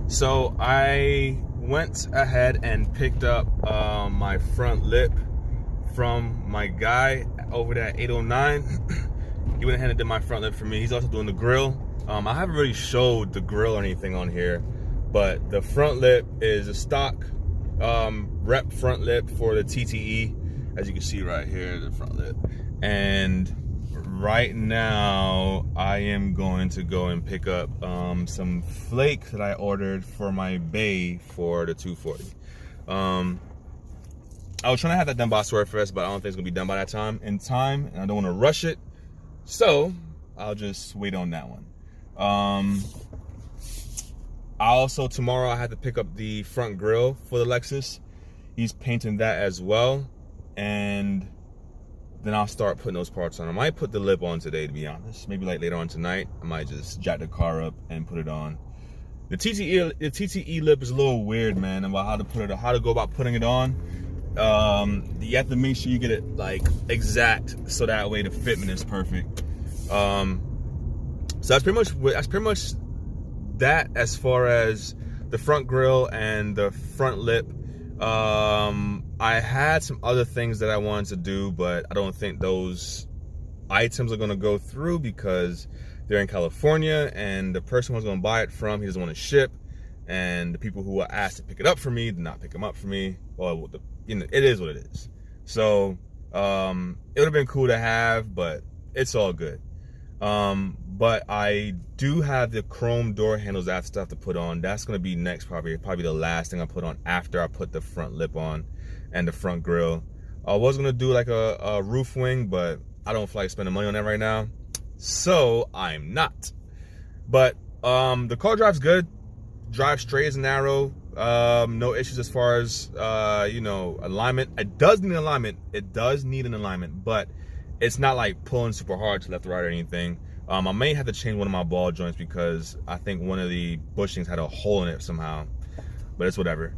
So I went ahead and picked up my front lip from my guy over there at 809. He went ahead and did my front lip for me. He's also doing the grill. I haven't really showed the grill or anything on here, but the front lip is a stock rep front lip for the TTE. As you can see right here, the front lip. And right now, I am going to go and pick up some flake that I ordered for my bay for the 240. I was trying to have that done by Swerv first, but I don't think it's gonna be done by that time. And I don't want to rush it, so I'll just wait on that one. Tomorrow I had to pick up the front grille for the Lexus. He's painting that as well, and then I'll start putting those parts on. I might put the lip on today, to be honest. Maybe like later on tonight, I might just jack the car up and put it on. The TTE lip is a little weird, man, about how to go about putting it on. You have to make sure you get it like exact, so that way the fitment is perfect. So that's pretty much that as far as the front grille and the front lip. I had some other things that I wanted to do, but I don't think those items are gonna go through because they're in California, and the person who's gonna buy it from, he doesn't want to ship, and the people who were asked to pick it up for me did not pick them up for me. Well, it is what it is. So it would have been cool to have, but it's all good. But I do have the chrome door handles that I still have to put on. That's gonna be next, probably the last thing I put on after I put the front lip on and the front grille. I was gonna do like a roof wing, but I don't feel like spending money on that right now, so I'm not. But the car drives good, drives straight as an arrow. No issues as far as alignment. It does need an alignment, but it's not like pulling super hard to left or right or anything. I may have to change one of my ball joints because I think one of the bushings had a hole in it somehow, but it's whatever.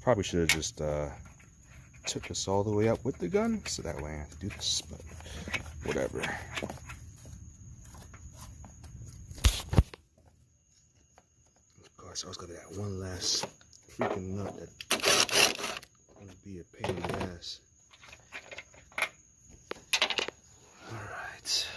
Probably should have just took this all the way up with the gun, so that way I have to do this, but whatever. Of course, I was gonna get that one last freaking nut that's gonna be a pain in the ass. Alright.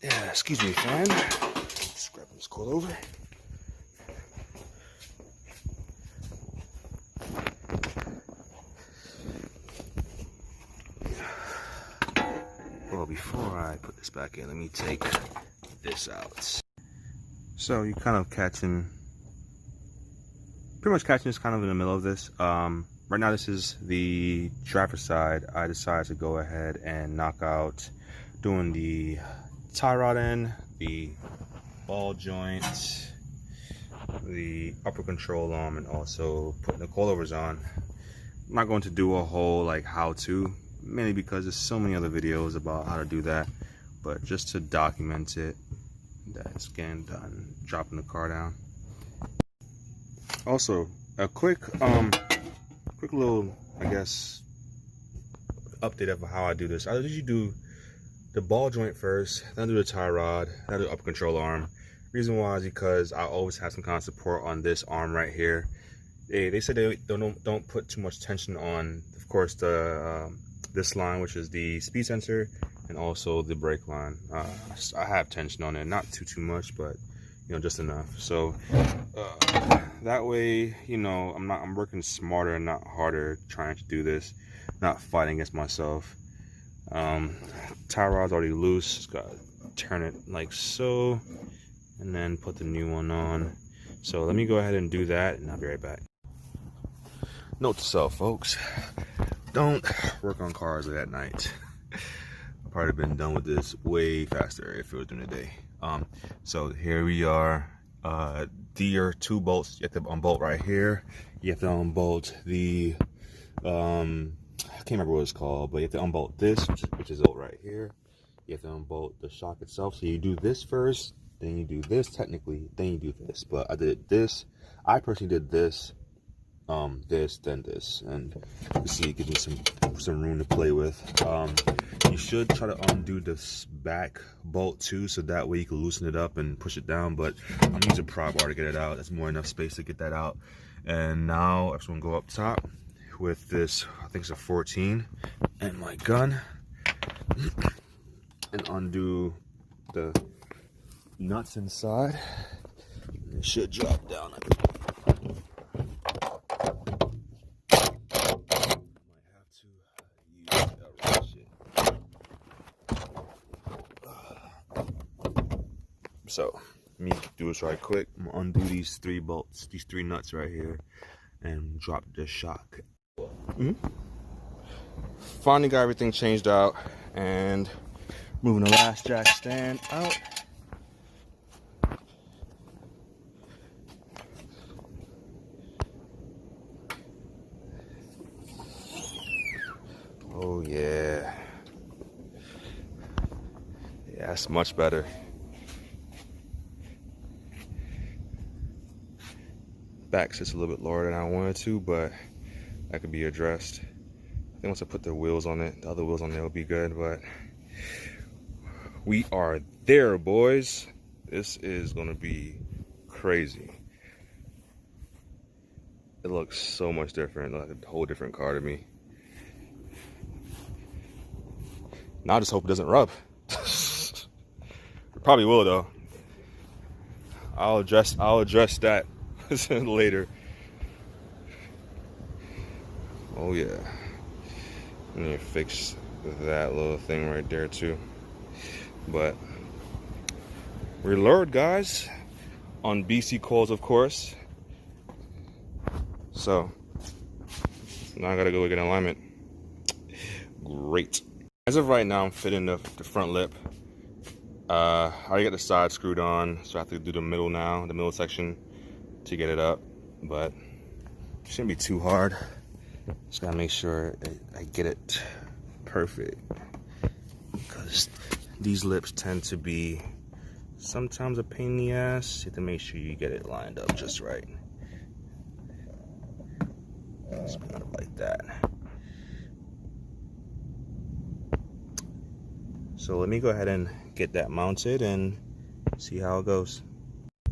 Yeah, excuse me, fan. Just grabbing this coilover. Well, before I put this back in, let me take this out. So you're kind of pretty much catching this kind of in the middle of this. Right now, this is the driver's side. I decided to go ahead and knock out doing the tie rod in, the ball joint, the upper control arm, and also putting the coilovers on. I'm not going to do a whole like how-to, mainly because there's so many other videos about how to do that, but just to document it, that's getting done, dropping the car down. Also, a quick little, I guess, update of how I do this. I usually do the ball joint first, then do the tie rod, then do the upper control arm. Reason why is because I always have some kind of support on this arm right here. They said they don't put too much tension on, of course, the this line, which is the speed sensor, and also the brake line. I have tension on it, not too much, but just enough. So that way, you know, I'm working smarter and not harder trying to do this, not fighting against myself. Tie rod's already loose, just gotta turn it like so, and then put the new one on. So let me go ahead and do that, and I'll be right back. Note to self, folks, don't work on cars late at night. I've probably been done with this way faster if it was during the day. So here we are. These are 2 bolts. You have to unbolt right here. You have to unbolt the I can't remember what it's called, but you have to unbolt this, which is out right here. You have to unbolt the shock itself. So you do this first, then you do this technically, then you do this. But I did this. I personally did this, this, then this, and you see it gives me some room to play with. You should try to undo this back bolt too, so that way you can loosen it up and push it down. But I'm using a pry bar to get it out. That's more enough space to get that out. And now I'm just gonna go up top with this, I think it's a 14, and my gun, and undo the nuts inside. It should drop down. So let me do this right quick. I'm gonna undo these 3 bolts, these 3 nuts right here, and drop the shock. Finally got everything changed out, and moving the last jack stand out. Oh yeah. Yeah, that's much better. Back sits a little bit lower than I wanted to, but that could be addressed. I think once I put the wheels on it, the other wheels on there will be good, but we are there, boys. This is gonna be crazy. It looks so much different, like a whole different car to me. Now I just hope it doesn't rub. It probably will though. I'll address that later. Oh yeah. I need to fix that little thing right there too. But we're lured, guys, on BC coils, of course. So now I gotta go get an alignment. Great. As of right now, I'm fitting the front lip. I already got the side screwed on, so I have to do the middle now, the middle section, to get it up. But it shouldn't be too hard. Just gotta make sure I get it perfect, because these lips tend to be sometimes a pain in the ass. You have to make sure you get it lined up just right. Just kind of like that. So let me go ahead and get that mounted and see how it goes.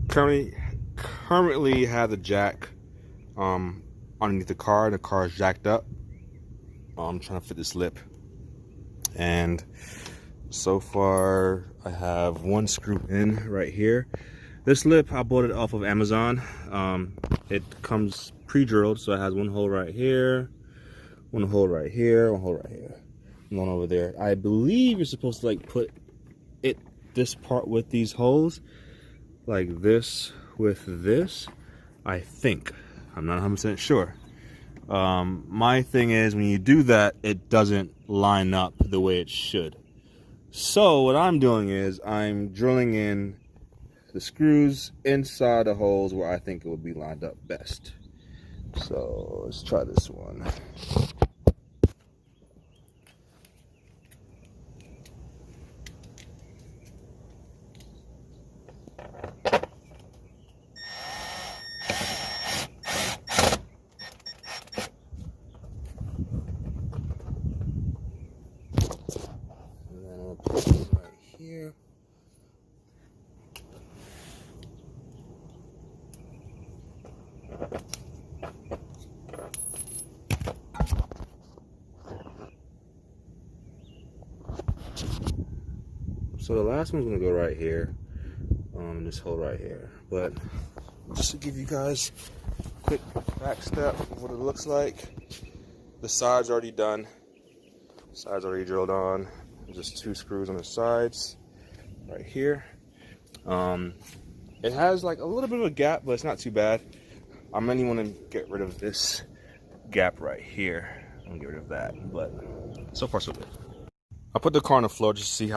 Currently have the jack underneath the car. The car is jacked up. I'm trying to fit this lip, and so far I have 1 screw in right here. This lip I bought it off of Amazon. It comes pre-drilled, so it has 1 hole right here, 1 hole right here, 1 hole right here, and 1 over there. I believe you're supposed to like put this part with these holes, like this with this. I think. I'm not 100% sure. My thing is, when you do that, it doesn't line up the way it should. So what I'm doing is I'm drilling in the screws inside the holes where I think it would be lined up best. So let's try this one. Here. So the last one's gonna go right here, in this hole right here. But just to give you guys back step of what it looks like. The side's already done. Side's already drilled on. Just 2 screws on the sides right here. It has like a little bit of a gap, but it's not too bad. I mainly want to get rid of this gap right here. I'm gonna get rid of that, but so far so good. I put the car on the floor just to see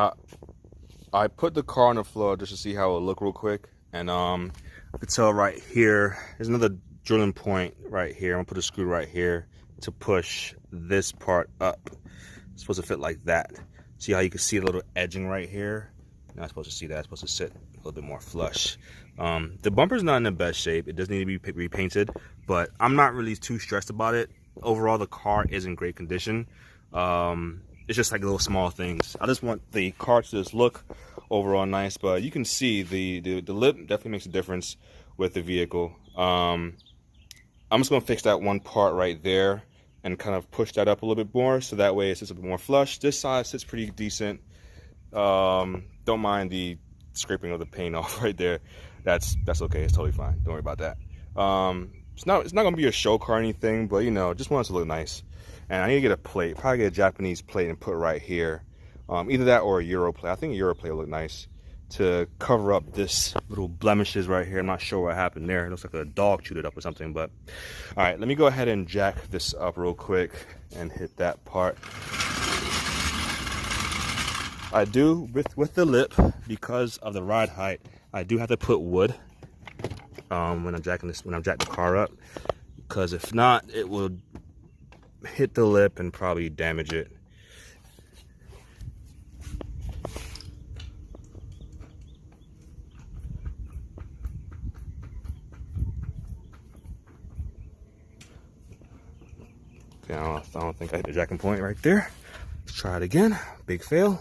how it look real quick, and I could tell right here there's another drilling point right here. I'm gonna put a screw right here to push this part up. It's supposed to fit like that. See how you can see a little edging right here? You're not supposed to see that. It's supposed to sit a little bit more flush. The bumper's not in the best shape. It does need to be repainted, but I'm not really too stressed about it. Overall, the car is in great condition. It's just like little small things. I just want the car to just look overall nice, but you can see the lip definitely makes a difference with the vehicle. I'm just gonna fix that one part right there and kind of push that up a little bit more, so that way it sits a bit more flush. This side sits pretty decent. Don't mind the scraping of the paint off right there. That's okay. It's totally fine. Don't worry about that. It's not gonna be a show car or anything, but you know, just want it to look nice. And I need to get a plate. Probably get a Japanese plate and put right here. Either that or a Euro plate. I think a Euro plate will look nice to cover up this little blemishes right here. I'm not sure what happened there. It looks like a dog chewed it up or something, but all right, let me go ahead and jack this up real quick and hit that part. I do with the lip, because of the ride height, I do have to put wood when I'm jacking the car up, because if not, it will hit the lip and probably damage it. Okay, I don't think I hit the jacking point right there. Let's try it again. Big fail.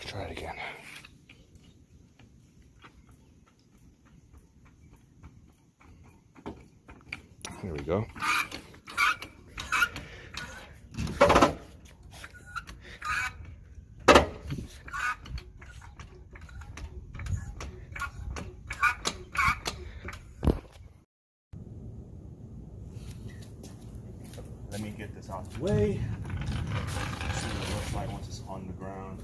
Try it again. Here we go. Let me get this out of the way. See what it looks like once it's on the ground.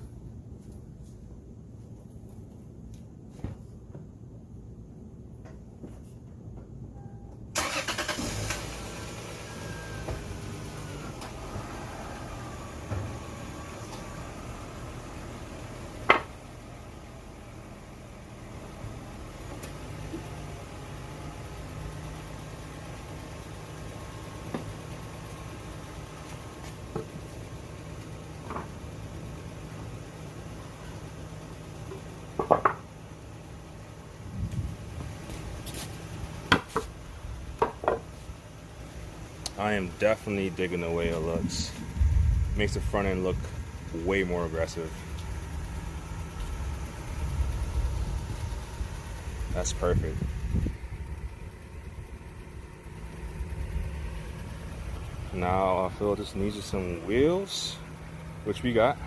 I am definitely digging the way it looks. Makes the front end look way more aggressive. That's perfect. Now I feel this needs some wheels, which we got,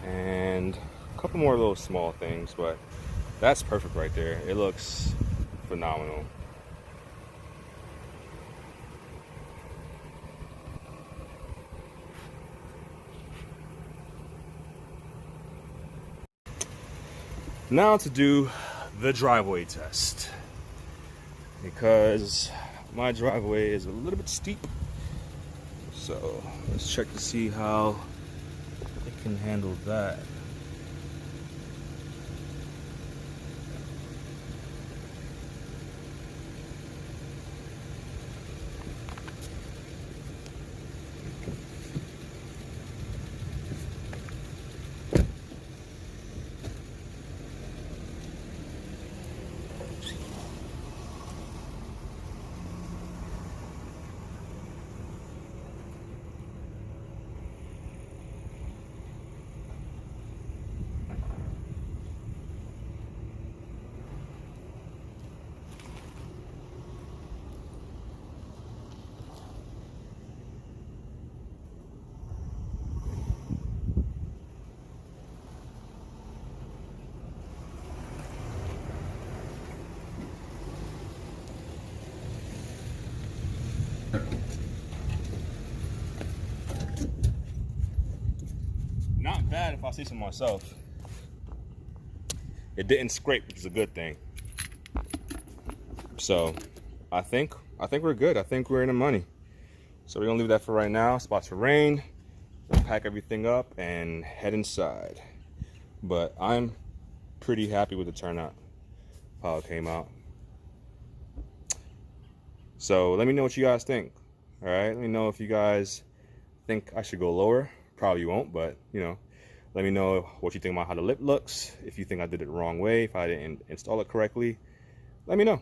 and a couple more little small things, but that's perfect right there. It looks phenomenal. Now to do the driveway test, because my driveway is a little bit steep. So let's check to see how it can handle that. Not bad if I say so myself. It didn't scrape, which is a good thing. So I think we're good. I think we're in the money. So we're gonna leave that for right now. It's about to rain. We'll pack everything up and head inside. But I'm pretty happy with the turnout, how it came out. So let me know what you guys think. All right, let me know if you guys think I should go lower. Probably won't, but you know, let me know what you think about how the lip looks. If you think I did it the wrong way, if I didn't install it correctly, let me know.